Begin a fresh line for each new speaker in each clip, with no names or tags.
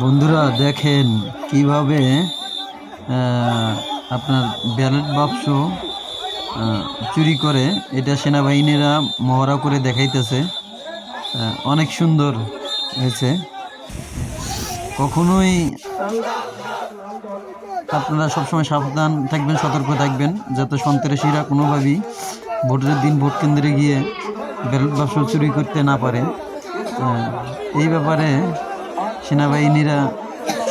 বন্ধুরা দেখেন কিভাবে আপনার ব্যালট বাক্স চুরি করে এটা সেনাবাহিনীরা মহড়া করে দেখাইতেছে। অনেক সুন্দর হয়েছে। কখনোই আপনারা সবসময় সাবধান থাকবেন, সতর্ক থাকবেন যাতে সন্ত্রাসীরা কোনোভাবেই ভোটের দিন ভোট কেন্দ্রে গিয়ে ব্যালট বাক্স চুরি করতে না পারে। এই ব্যাপারে সেনাবাহিনীরা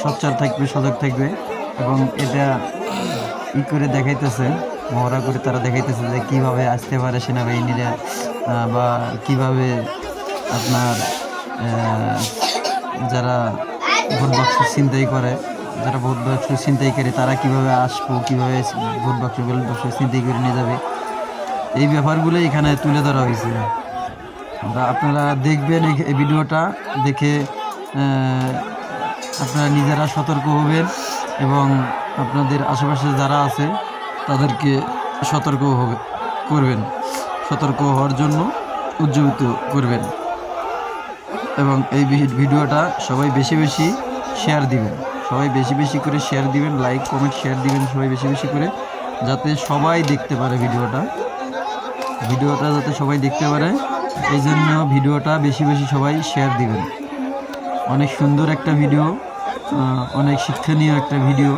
সোচ্চার থাকবে, সজাগ থাকবে এবং এটা করে দেখাইতেছে, মহড়া করে তারা দেখাইতেছে যে কীভাবে আসতে পারে সেনাবাহিনীরা বা কিভাবে আপনার যারা ভোট বাক্স ছিনতাই করে, যারা ভোট বাক্স ছিনতাই করে তারা কিভাবে আসবো, কীভাবে ভোট বাক্স ব্যালট বাক্স ছিনতাই করে নিয়ে যাবে, এই ব্যাপারগুলো এখানে তুলে ধরা হয়েছে। আপনারা দেখবেন এই ভিডিওটা দেখে আপনারা নিজেরা সতর্ক হবেন এবং আপনাদের আশেপাশে যারা আছে তাদেরকে সতর্ক করবেন, সতর্ক হওয়ার জন্য উজ্জীবিত করবেন এবং এই ভিডিওটা সবাই বেশি বেশি শেয়ার দিবেন, সবাই বেশি বেশি করে শেয়ার দিবেন, লাইক কমেন্ট শেয়ার দিবেন সবাই বেশি বেশি করে, যাতে সবাই দেখতে পারে ভিডিওটা যাতে সবাই দেখতে পারে। এই জন্য ভিডিওটা বেশি বেশি সবাই শেয়ার দিবেন। অনেক সুন্দর একটা ভিডিও, অনেক শিক্ষণীয় একটা ভিডিও।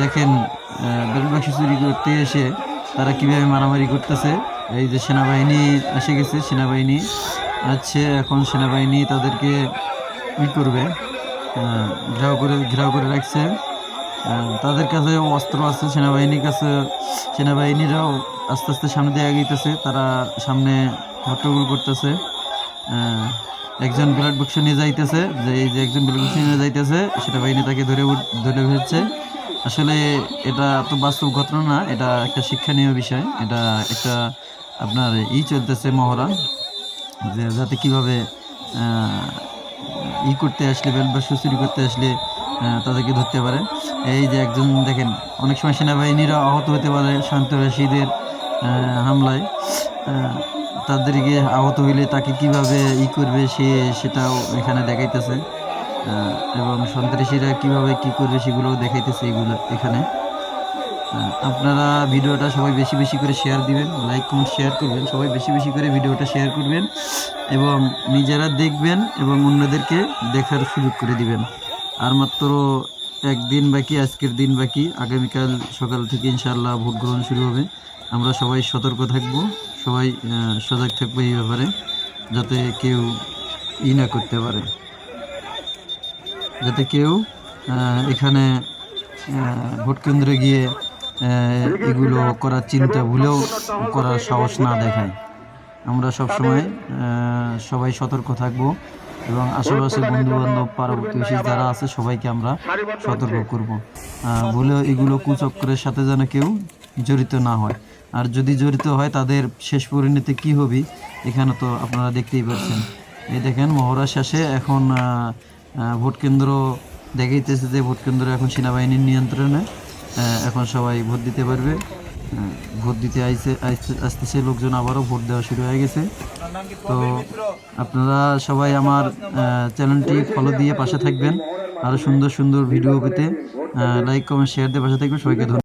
দেখেন ব্যালট বাক্স চুরি করতে এসে তারা কীভাবে মারামারি করতেছে। এই যে সেনাবাহিনী এসে গেছে, সেনাবাহিনী আছে, এখন সেনাবাহিনী তাদেরকে করবে, ঘেরাও করে রাখছে। তাদের কাছে অস্ত্র আছে, সেনাবাহিনীর কাছে, সেনাবাহিনীরাও আস্তে আস্তে সামনে দিয়ে এগিয়েছে, তারা সামনে হট্টগোল করতেছে। একজন ব্যালট বাক্স নিয়ে যাইতেছে, যে এই যে একজন ব্যালট বাক্স নিয়ে যাইতেছে, সেনাবাহিনী তাকে ধরে ফেলছে। আসলে এটা তো বাস্তব ঘটনা না, এটা একটা শিক্ষণীয় বিষয়, এটা একটা আপনার চলতেছে মহড়া, যে যাতে কীভাবে করতে আসলে ব্যালট বাক্স চুরি করতে আসলে তাদেরকে ধরতে পারে। এই যে একজন দেখেন, অনেক সময় সেনাবাহিনীরা আহত হতে পারে সন্ত্রাসীদের হামলায়, তাদেরকে আহত হইলে তাকে কিভাবে করবে সেটাও এখানে দেখাইতেছে এবং সন্ত্রাসীরা কিভাবে কি করবে সেগুলোও দেখাইতেছে এখানে। আপনারা ভিডিওটা সবাই বেশি বেশি করে শেয়ার দিবেন, লাইক কমেন্ট শেয়ার করবেন, সবাই বেশি বেশি করে ভিডিওটা শেয়ার করবেন এবং নিজেরা দেখবেন এবং অন্যদেরকে দেখার সুযোগ করে দিবেন। আর মাত্র একদিন বাকি, আজকের দিন বাকি, আগামীকাল সকাল থেকে ইনশাআল্লাহ ভোট গ্রহণ শুরু হবে। আমরা সবাই সতর্ক থাকবো, সবাই সজাগ থাকবো এই ব্যাপারে, যাতে কেউ না করতে পারে, যাতে কেউ এখানে ভোট কেন্দ্রে গিয়ে এগুলো করার চিন্তা ভুলেও করার সাহস না দেখায়। আমরা সবসময় সবাই সতর্ক থাকবো এবং আশেপাশে বন্ধুবান্ধব, পাড়া প্রতিবেশী যারা আছে সবাইকে আমরা সতর্ক করব, ভুলেও এগুলো কুচক্রের সাথে যেন কেউ জড়িত না হয়। আর যদি জড়িত হয় তাদের শেষ পরিণতি কী হবে এখানে তো আপনারা দেখতেই পাচ্ছেন। এই দেখেন মহড়া শেষে এখন ভোট কেন্দ্র দেখাইতেছে, যে ভোট কেন্দ্র এখন সেনাবাহিনীর নিয়ন্ত্রণে, এখন সবাই ভোট দিতে পারবে। ভোট দিতে আসতেছে লোকজন, আবারও ভোট দেওয়া শুরু হয়ে গেছে। তো আপনারা সবাই আমার চ্যানেলটি ফলো দিয়ে পাশে থাকবেন, আরও সুন্দর সুন্দর ভিডিও পেতে লাইক কমেন্ট শেয়ার দিয়ে পাশে থাকবেন। সবাইকে ধন্যবাদ।